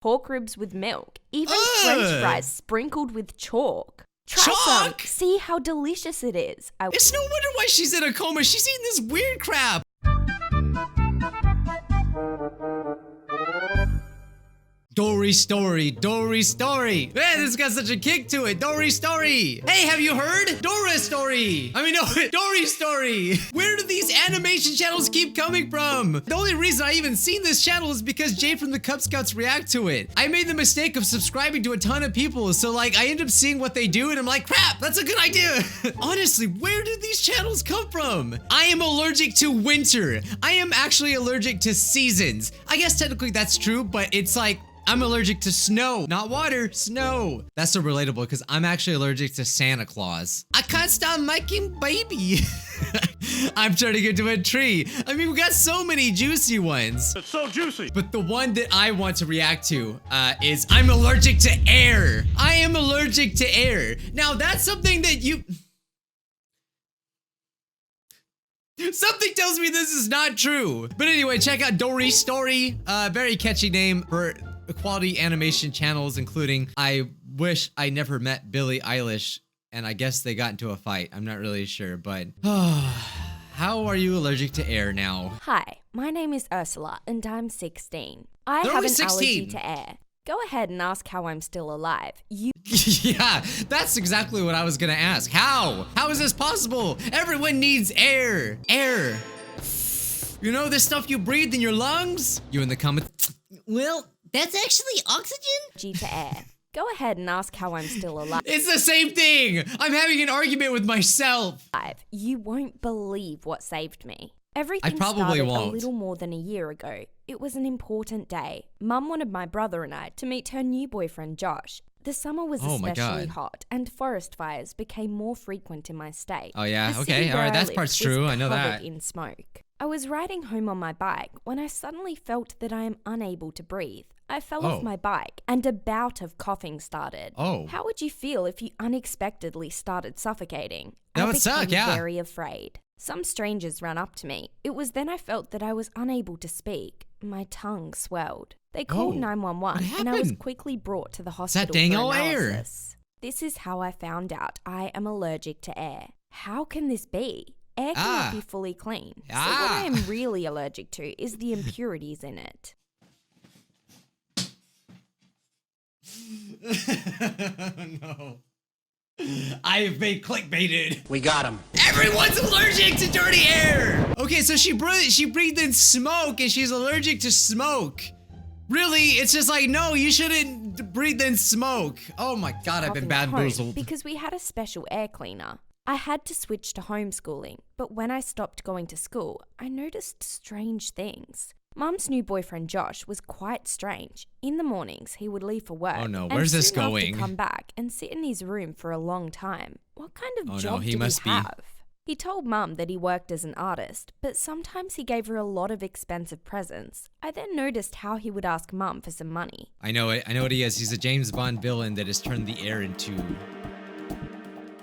pork ribs with milk, even French fries sprinkled with chalk. Try some. Chalk? See how delicious it is. It's no wonder why she's in a coma. She's eating this weird crap. Dory story, Dory story. Man, this got such a kick to it. Dory story. Hey, have you heard? Dora story. I mean, no, Dory story. Where do these animation channels keep coming from? The only reason I even seen this channel is because Jay from the Cub Scouts react to it. I made the mistake of subscribing to a ton of people, so like I end up seeing what they do and I'm like, crap, that's a good idea. Honestly, where do these channels come from? I am allergic to winter. I am actually allergic to seasons. I guess technically that's true, but it's like, I'm allergic to snow, not water, snow. That's so relatable because I'm actually allergic to Santa Claus. I can't stop making baby. I'm turning into a tree. I mean, we got so many juicy ones. It's so juicy. But the one that I want to react to is I'm allergic to air. I am allergic to air. Now that's something that you... Something tells me this is not true. But anyway, check out Dory Story. Very catchy name for quality animation channels, including I Wish I Never Met Billie Eilish, and I guess they got into a fight. I'm not really sure, but how are you allergic to air now? Hi, my name is Ursula and I'm 16. I have an allergy to air. Go ahead and ask how I'm still alive. Yeah, that's exactly what I was gonna ask. How? How is this possible? Everyone needs air. Air. You know this stuff you breathe in your lungs? You in the comments? Well, that's actually oxygen? Allergy to air. Go ahead and ask how I'm still alive. It's the same thing. I'm having an argument with myself. You won't believe what saved me. Everything probably started won't. a little more than a year ago. It was an important day. Mum wanted my brother and I to meet her new boyfriend Josh. The summer was especially hot, and forest fires became more frequent in my state. Oh yeah, The okay, city all where right, I that lived part's was true. I know covered that. in smoke. I was riding home on my bike when I suddenly felt that I am unable to breathe. I fell off my bike, and a bout of coughing started. Oh. How would you feel if you unexpectedly started suffocating? That I would suck, became yeah. very afraid. Some strangers ran up to me. It was then I felt that I was unable to speak. My tongue swelled. They called 911 and I was happened? quickly brought to the hospital dang for old air. analysis. This is how I found out I am allergic to air. How can this be? Air cannot be fully clean. So what I am really allergic to is the impurities in it. No. I've been clickbaited. We got him. Everyone's allergic to dirty air. Okay, so she breathed in smoke and she's allergic to smoke. Really? It's just like, no, you shouldn't breathe in smoke. Oh my God, I've been bamboozled. Because we had a special air cleaner. I had to switch to homeschooling, but when I stopped going to school, I noticed strange things. Mum's new boyfriend Josh was quite strange. In the mornings, he would leave for work. Oh no, where's this going? And come back and sit in his room for a long time. What kind of job he did must he be. have? He told Mum that he worked as an artist, but sometimes he gave her a lot of expensive presents. I then noticed how he would ask Mum for some money. I know it. I know what he is. He's a James Bond villain that has turned the air into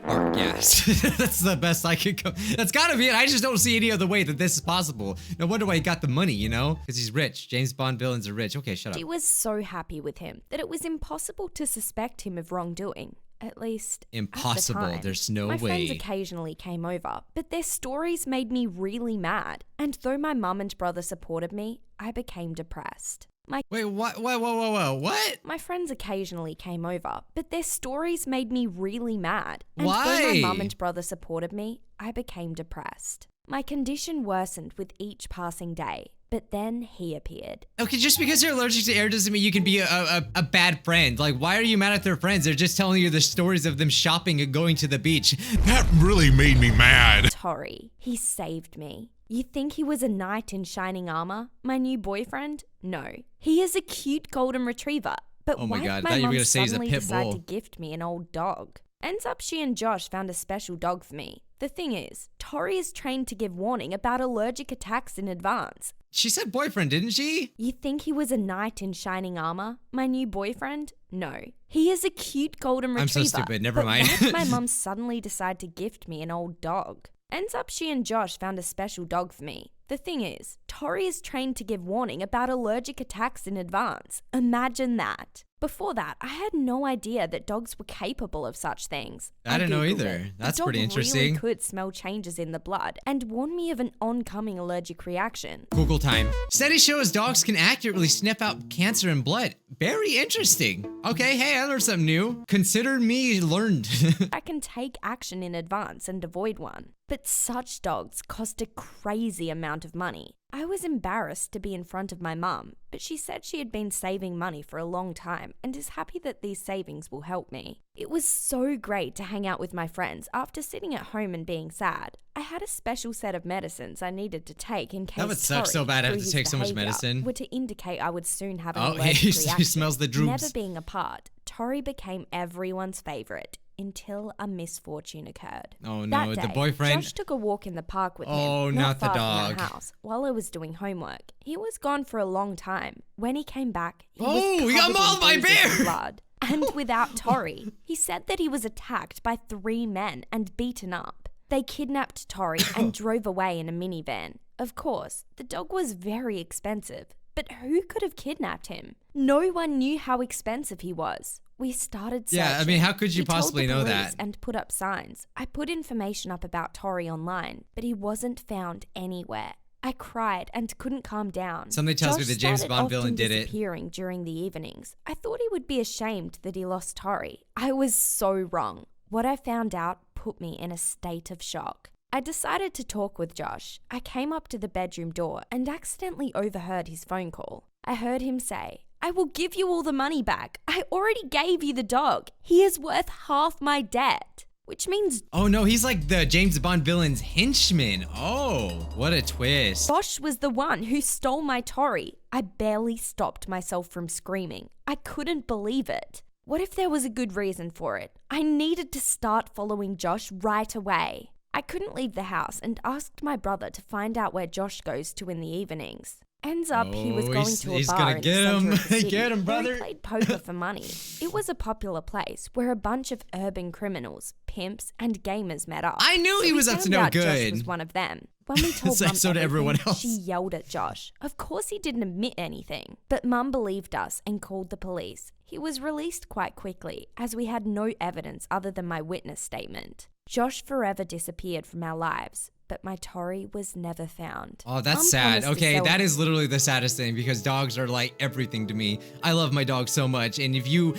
gas. That's the best I could go. That's gotta be it. I just don't see any other way that this is possible. No wonder why he got the money, you know? Because he's rich. James Bond villains are rich. Okay, shut up. She was so happy with him that it was impossible to suspect him of wrongdoing. At least, Impossible. At the time. There's no My way. friends occasionally came over, but their stories made me really mad. And though my mum and brother supported me, I became depressed. Wait, what? Whoa, what? My friends occasionally came over, but their stories made me really mad. And though Why? my mum and brother supported me, I became depressed. My condition worsened with each passing day, but then he appeared. Okay, just because you're allergic to air doesn't mean you can be a bad friend. Like, why are you mad at their friends? They're just telling you the stories of them shopping and going to the beach. That really made me mad. Dory, he saved me. You think he was a knight in shining armor? My new boyfriend? No. He is a cute golden retriever. But Oh my why God, did I thought my you were mum gonna say he's a suddenly pit decide bull. to gift me an old dog? Ends up she and Josh found a special dog for me. The thing is, Dory is trained to give warning about allergic attacks in advance. She said boyfriend, didn't she? You think he was a knight in shining armor? My new boyfriend? No. He is a cute golden retriever. I'm so stupid, never mind. Why did my mum suddenly decide to gift me an old dog? Ends up she and Josh found a special dog for me. The thing is, Dory is trained to give warning about allergic attacks in advance. Imagine that. Before that, I had no idea that dogs were capable of such things. I didn't know Googled either. it. That's The dog pretty interesting. really could smell changes in the blood and warn me of an oncoming allergic reaction. Google time. Studies show as dogs can accurately sniff out cancer in blood. Very interesting. Okay, hey, I learned something new. Consider me learned. I can take action in advance and avoid one. But such dogs cost a crazy amount of money. I was embarrassed to be in front of my mum, but she said she had been saving money for a long time and is happy that these savings will help me. It was so great to hang out with my friends after sitting at home and being sad. I had a special set of medicines I needed to take in case That would suck so bad I have to take so much medicine. Were to indicate I would soon have an Oh, allergic he reaction. smells the droops. Never being apart, Dory became everyone's favorite until a misfortune occurred. Oh no, That the day, boyfriend. Josh took a walk in the park with Oh, him, not the far from our dog. house, while I was doing homework. He was gone for a long time. When he came back, he Oh, was he got covered in mauled by a bruises and bear! blood, and without Dory. He said that he was attacked by 3 men and beaten up. They kidnapped Dory and drove away in a minivan. Of course, the dog was very expensive, but who could have kidnapped him? No one knew how expensive he was. We started searching. Yeah, I mean, how could you We told possibly the know police that? And put up signs. I put information up about Dory online, but he wasn't found anywhere. I cried and couldn't calm down. Something tells me Josh the James started Bond villain often did it. disappearing during the evenings. I thought he would be ashamed that he lost Dory. I was so wrong. What I found out put me in a state of shock. I decided to talk with Josh. I came up to the bedroom door and accidentally overheard his phone call. I heard him say, "I will give you all the money back. I already gave you the dog. He is worth half my debt." Which means Oh no, he's like the James Bond villain's henchman. Oh, what a twist. Josh was the one who stole my Dory. I barely stopped myself from screaming. I couldn't believe it. What if there was a good reason for it? I needed to start following Josh right away. I couldn't leave the house and asked my brother to find out where Josh goes to in the evenings. Ends up he was Oh, going he's- to a he's bar gonna in get the center him. of the city Get him, where he brother. played poker for money. It was a popular place where a bunch of urban criminals, pimps, and gamers met up. I knew he we was up to found no out Josh good. was one of them. When we told Mum So did everyone everything, else. she yelled at Josh. Of course he didn't admit anything, but Mum believed us and called the police. He was released quite quickly, as we had no evidence other than my witness statement. Josh forever disappeared from our lives, but my Dory was never found. Oh, that's Mum sad. promised to Okay, sell that him. is literally the saddest thing because dogs are like everything to me. I love my dog so much, and if you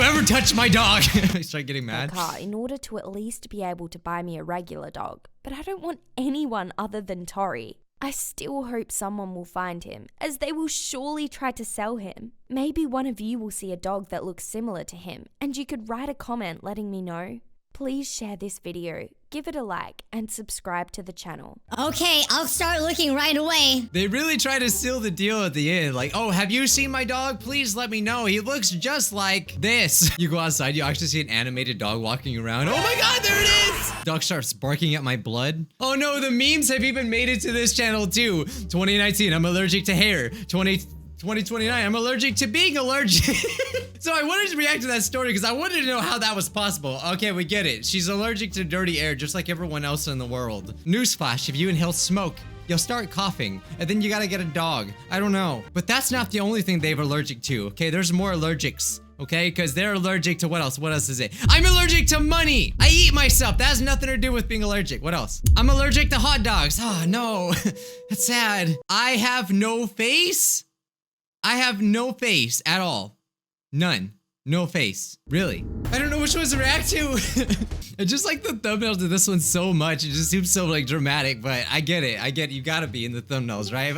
ever touch my dog, I start getting My mad. car in order to at least be able to buy me a regular dog, but I don't want anyone other than Dory. I still hope someone will find him, as they will surely try to sell him. Maybe one of you will see a dog that looks similar to him, and you could write a comment letting me know. Please share this video, give it a like, and subscribe to the channel. Okay, I'll start looking right away. They really try to seal the deal at the end. Like, oh, have you seen my dog? Please let me know. He looks just like this. You go outside, you actually see an animated dog walking around. Oh my God, there it is. Dog starts barking at my blood. Oh no, the memes have even made it to this channel too. 2019, I'm allergic to hair. 2029, I'm allergic to being allergic. So I wanted to react to that story because I wanted to know how that was possible. Okay, we get it. She's allergic to dirty air just like everyone else in the world. Newsflash, if you inhale smoke, you'll start coughing, and then you gotta get a dog. I don't know. But that's not the only thing they're allergic to, okay? There's more allergics, okay? Because they're allergic to what else? What else is it? I'm allergic to money! I eat myself! That has nothing to do with being allergic. What else? I'm allergic to hot dogs. Oh, no. That's sad. I have no face? I have no face at all. None. No face. Really. I don't know which ones to react to. I just like the thumbnails to this one so much. It just seems so like dramatic, but I get it. I get it. You gotta be in the thumbnails, right?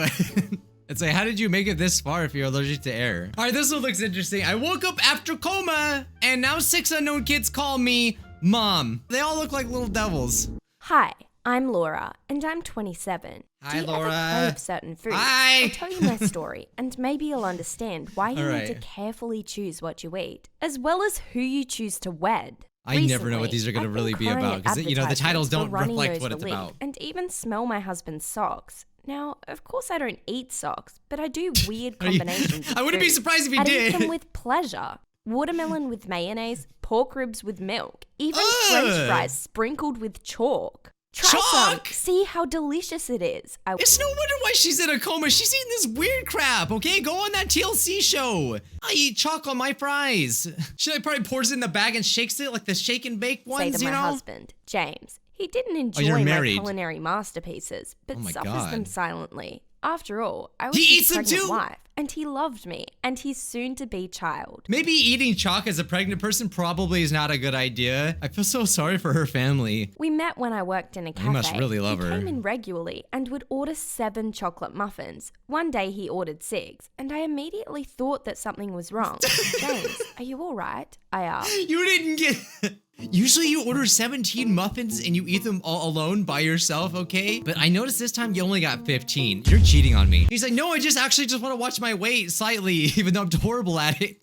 It's like, how did you make it this far if you're allergic to air? All right, this one looks interesting. I woke up after coma, and now 6 unknown kids call me Mom. They all look like little devils. Hi, I'm Laura, and I'm 27. Hi, Do you Laura. ever crave certain foods? Hi. I'll tell you my story, and maybe you'll understand why you All need to right. carefully choose what you eat, as well as who you choose to wed. I never know what these are gonna I've been really be crying about, at 'cause, you know, the titles advertisements for don't runny reflect nose what it's relief, about. And even smell my husband's socks. Now, of course I don't eat socks, but I do weird Are you- combinations. I wouldn't be food. surprised if you I'd did. eat them with pleasure. Watermelon with mayonnaise, pork ribs with milk, even Ugh. French fries sprinkled with chalk. Try some. Chalk? See how delicious it is. It's no wonder why she's in a coma. She's eating this weird crap, okay? Go on that TLC show. I eat chalk on my fries. She like probably pours it in the bag and shakes it like the shake and bake ones, say to you my know? husband, James. He didn't enjoy you're my married. culinary masterpieces, but Oh my suffers God. them silently. After all, I was He his eats them pregnant too? wife, and he loved me, and his soon-to-be child. Maybe eating chalk as a pregnant person probably is not a good idea. I feel so sorry for her family. We met when I worked in a cafe. You must really love he her. came in regularly and would order 7 chocolate muffins. One day he ordered 6, and I immediately thought that something was wrong. James, are you all right? I asked. You didn't get... Usually you order 17 muffins and you eat them all alone by yourself, okay? But I noticed this time you only got 15. You're cheating on me. He's like, no, I just want to watch my weight slightly, even though I'm horrible at it.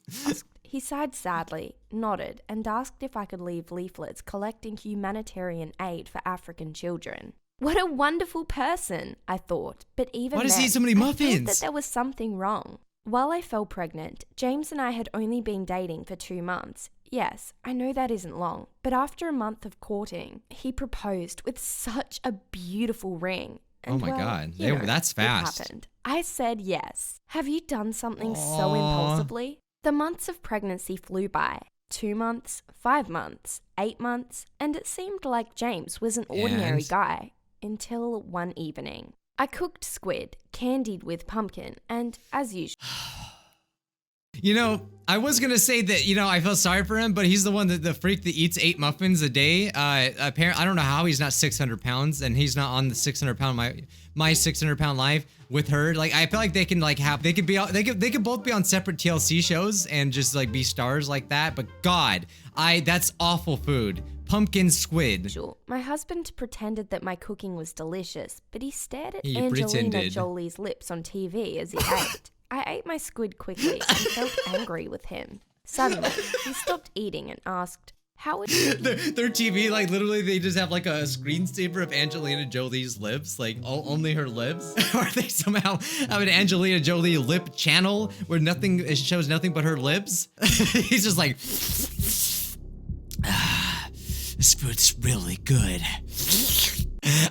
He sighed sadly, nodded, and asked if I could leave leaflets collecting humanitarian aid for African children. What a wonderful person, I thought, but even Why does then, he eat so many I felt muffins? that there was something wrong. While I fell pregnant, James and I had only been dating for 2 months. Yes, I know that isn't long, but after a month of courting, he proposed with such a beautiful ring. And Oh my well, God, you know, that's fast. It happened. I said yes. Have you done something so impulsively? The months of pregnancy flew by. 2 months, 5 months, 8 months, and it seemed like James was an ordinary And? guy. Until one evening. I cooked squid, candied with pumpkin, and as usual. You know, I was gonna say that, you know, I feel sorry for him, but he's the one the freak that eats 8 muffins a day. Apparently, I don't know how he's not 600 pounds and he's not on the 600 pound, my 600 pound life with her. Like, I feel like they can like they could both be on separate TLC shows and just like be stars like that. But God, that's awful food. Pumpkin squid. My husband pretended that my cooking was delicious, but he stared at He Angelina pretended. Jolie's lips on TV as he ate. I ate my squid quickly and felt angry with him. Suddenly, he stopped eating and asked, how would you Their TV, like literally, they just have like a screensaver of Angelina Jolie's lips, like only her lips. Or they somehow have an Angelina Jolie lip channel where it shows nothing but her lips. He's just like, this food's really good.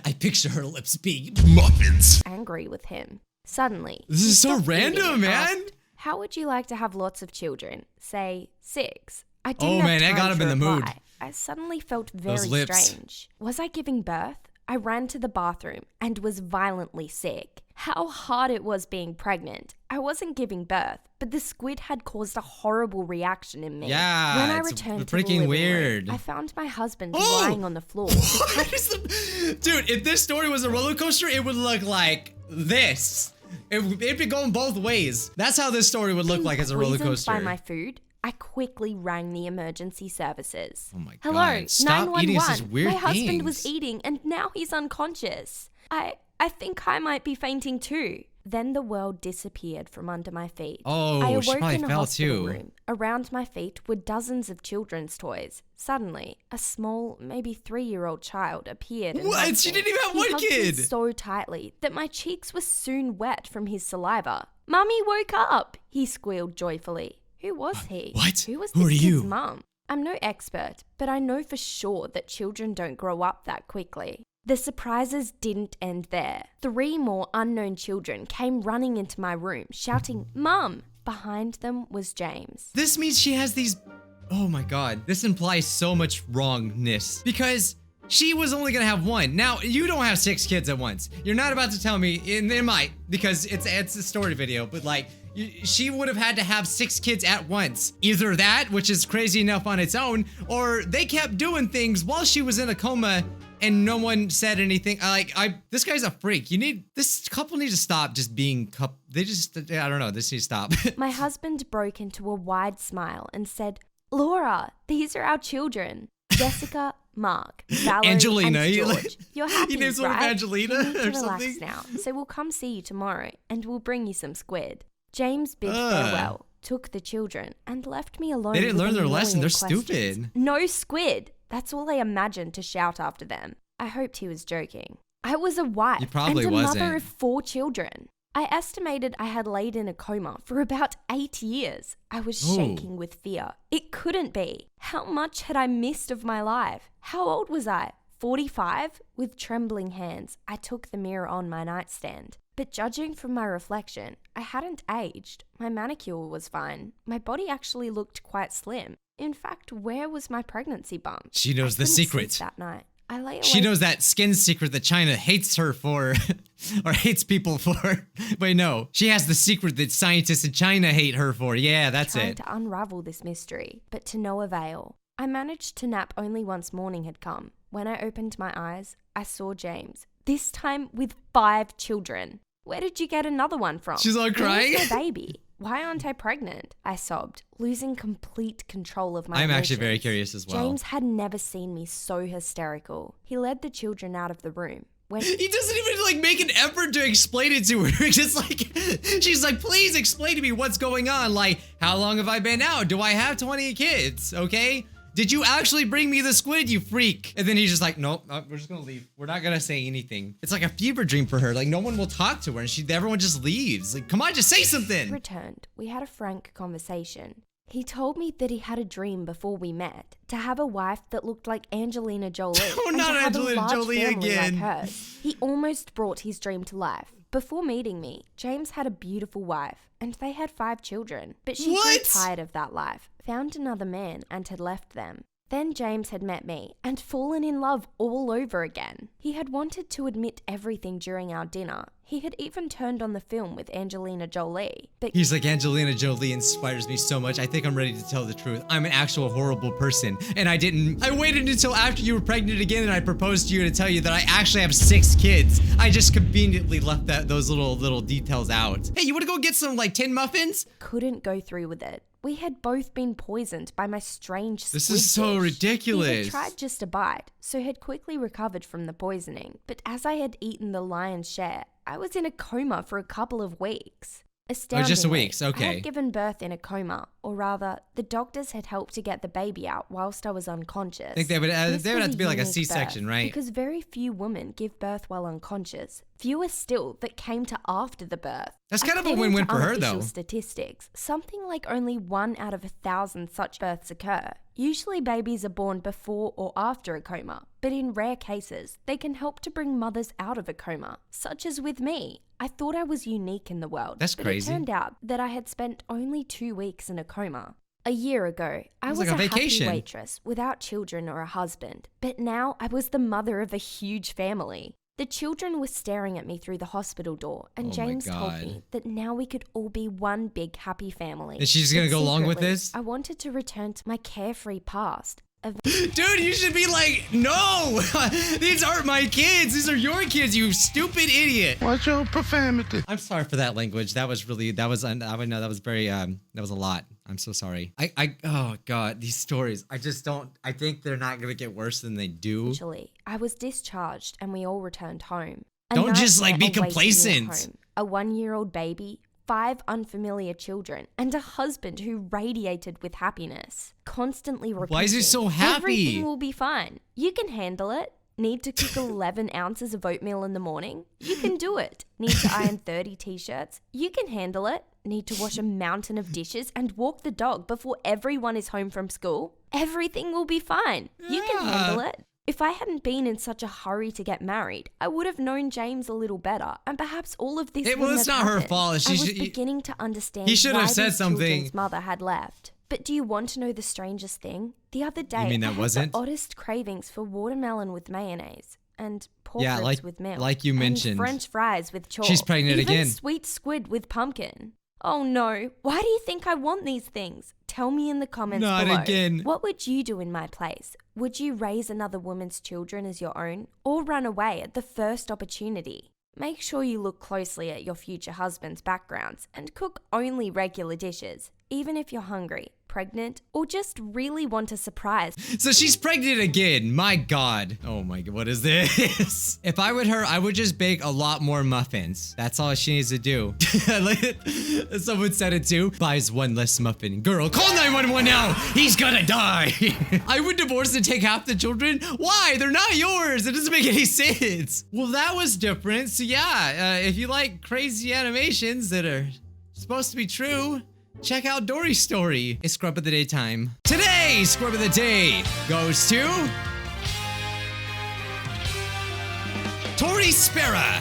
I picture her lips being muffins. angry with him? Suddenly, This he is so stopped eating random, and man. asked, how would you like to have lots of children? Say 6. I didn't Oh, have man, that time got him to in the mood. reply. I suddenly felt Those very lips. strange. Was I giving birth? I ran to the bathroom and was violently sick. How hard it was being pregnant. I wasn't giving birth, but the squid had caused a horrible reaction in me. Yeah, when I it's returned to freaking the living weird. room, I found my husband Oh! lying on the floor. What is Dude, if this story was a roller coaster, it would look like this. It'd be going both ways. That's how this story would look like as a roller Poisoned coaster. by my food, I quickly rang the emergency services. Oh my Hello, God. Stop 911. eating such weird my husband was things. eating and now he's unconscious. I think I might be fainting too. Then the world disappeared from under my feet. Oh, I she awoke probably in a fell hospital too. room. Around my feet were dozens of children's toys. Suddenly, a small, maybe 3-year-old child appeared. And What? hugged She me. didn't even have He one hugged me kid. so tightly that my cheeks were soon wet from his saliva. Mummy woke up, he squealed joyfully. Who was he? What? Who was Who this are kid's you? mum? I'm no expert, but I know for sure that children don't grow up that quickly. The surprises didn't end there. 3 more unknown children came running into my room, shouting, Mum! Behind them was James. This means she has these... Oh my God. This implies so much wrongness. Because she was only gonna have 1. Now, you don't have 6 kids at once. You're not about to tell me, and they might, because it's a story video, but like, she would have had to have 6 kids at once. Either that, which is crazy enough on its own, or they kept doing things while she was in a coma and no one said anything. This guy's a freak. This couple needs to stop just being I don't know, this needs to stop. My husband broke into a wide smile and said, Laura, these are our children. Jessica, Mark, Valerie, Angelina, and you- George. You're happy, you named one of right? Angelina You need to or relax something? now, so we'll come see you tomorrow, and we'll bring you some squid. James bid Ugh. farewell, took the children, and left me alone. They didn't with learn a their lesson. million They're questions. stupid. No squid. That's all I imagined to shout after them. I hoped he was joking. I was a wife He probably and a wasn't. mother of 4 children. I estimated I had laid in a coma for about 8 years. I was Ooh. shaking with fear. It couldn't be. How much had I missed of my life? How old was I? 45? With trembling hands, I took the mirror on my nightstand. But judging from my reflection, I hadn't aged. My manicure was fine. My body actually looked quite slim. In fact, where was my pregnancy bump? She knows the secret. That night. I lay awake. She knows that skin secret that China hates her for, or hates people for. Wait, no. She has the secret that scientists in China hate her for. Yeah, that's trying it. to unravel this mystery, but to no avail. I managed to nap only once morning had come. When I opened my eyes, I saw James. This time with 5 children. Where did you get another one from? She's all crying. Where's my baby? Why aren't I pregnant? I sobbed, losing complete control of my I'm emotions. actually very curious as well. James had never seen me so hysterical. He led the children out of the room. He doesn't even like make an effort to explain it to her. Just like, she's like, please explain to me what's going on. Like, how long have I been out? Do I have 20 kids? Okay. Did you actually bring me the squid, you freak? And then he's just like, nope, we're just gonna leave. We're not gonna say anything. It's like a fever dream for her. Like no one will talk to her and everyone just leaves. Like, come on, just say something. Returned. We had a frank conversation. He told me that he had a dream before we met, to have a wife that looked like Angelina Jolie. Oh, and not to have Angelina a large Jolie family again. Like hers. He almost brought his dream to life. Before meeting me, James had a beautiful wife, and they had 5 children. But she grew tired of that life, found another man, and had left them. Then James had met me and fallen in love all over again. He had wanted to admit everything during our dinner. He had even turned on the film with Angelina Jolie. But he's like, Angelina Jolie inspires me so much. I think I'm ready to tell the truth. I'm an actual horrible person. And I waited until after you were pregnant again and I proposed to you to tell you that I actually have 6 kids. I just conveniently left those little details out. Hey, you wanna go get some like 10 muffins? Couldn't go through with it. We had both been poisoned by my strange squid This is so dish. ridiculous. He had tried just a bite, so had quickly recovered from the poisoning. But as I had eaten the lion's share, I was in a coma for a couple of weeks. Astoundingly, just a week, okay. I had given birth in a coma, or rather, the doctors had helped to get the baby out whilst I was unconscious. I think they would have to be like a unique C-section, birth, right? Because very few women give birth while unconscious. Fewer still that came to after the birth. That's kind of a According win-win to for her, unofficial though. Statistics, something like only 1 out of 1,000 such births occur. Usually babies are born before or after a coma, but in rare cases, they can help to bring mothers out of a coma, such as with me. I thought I was unique in the world. That's crazy. But it turned out that I had spent only 2 weeks in a coma. A year ago, I was like a a vacation. happy waitress without children or a husband, but now I was the mother of a huge family. The children were staring at me through the hospital door, and Oh my James told God. me that now we could all be one big happy family. And she's gonna But go along with secretly, this? I wanted to return to my carefree past. Dude, you should be like, no, these aren't my kids. These are your kids, you stupid idiot. Watch your profanity. I'm sorry for that language. That was very, that was a lot. I'm so sorry. Oh God, these stories. I think they're not going to get worse than they do. Eventually, I was discharged and we all returned home. A Don't just, like, be nightmare awaited me at complacent. home. A 1-year-old baby, 5 unfamiliar children, and a husband who radiated with happiness. Constantly repeating, Why is he so happy? Everything will be fine. You can handle it. Need to cook 11 ounces of oatmeal in the morning? You can do it. Need to iron 30 t-shirts? You can handle it. Need to wash a mountain of dishes and walk the dog before everyone is home from school? Everything will be fine. You can handle it. If I hadn't been in such a hurry to get married, I would have known James a little better, and perhaps all of this wouldn't it's have not her happened. fault. I was beginning to understand he should have why said these something. children's mother had left. But do you want to know the strangest thing? The other day, mean that I had wasn't? the oddest cravings for watermelon with mayonnaise and pork Yeah, ribs like- with milk. like you and mentioned. French fries with chalk. She's pregnant even again. Sweet squid with pumpkin. Oh no, why do you think I want these things? Tell me in the comments Not below. again. What would you do in my place? Would you raise another woman's children as your own, or run away at the first opportunity? Make sure you look closely at your future husband's backgrounds and cook only regular dishes, even if you're hungry, pregnant, or just really want a surprise. So she's pregnant again. My God. Oh my God, what is this? If I were her, I would just bake a lot more muffins. That's all she needs to do. Someone said it too. Buys one less muffin. Girl, call 911 now. He's gonna die. I would divorce and take half the children. Why? They're not yours. It doesn't make any sense. Well, that was different. So yeah, if you like crazy animations that are supposed to be true, check out Dory's story. It's Scrub of the Day time. Today, Scrub of the Day goes to Tori Spera.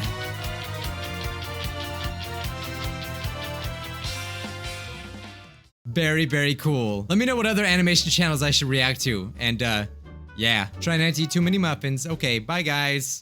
Very, very cool. Let me know what other animation channels I should react to. And, yeah, try not to eat too many muffins. Okay, bye, guys.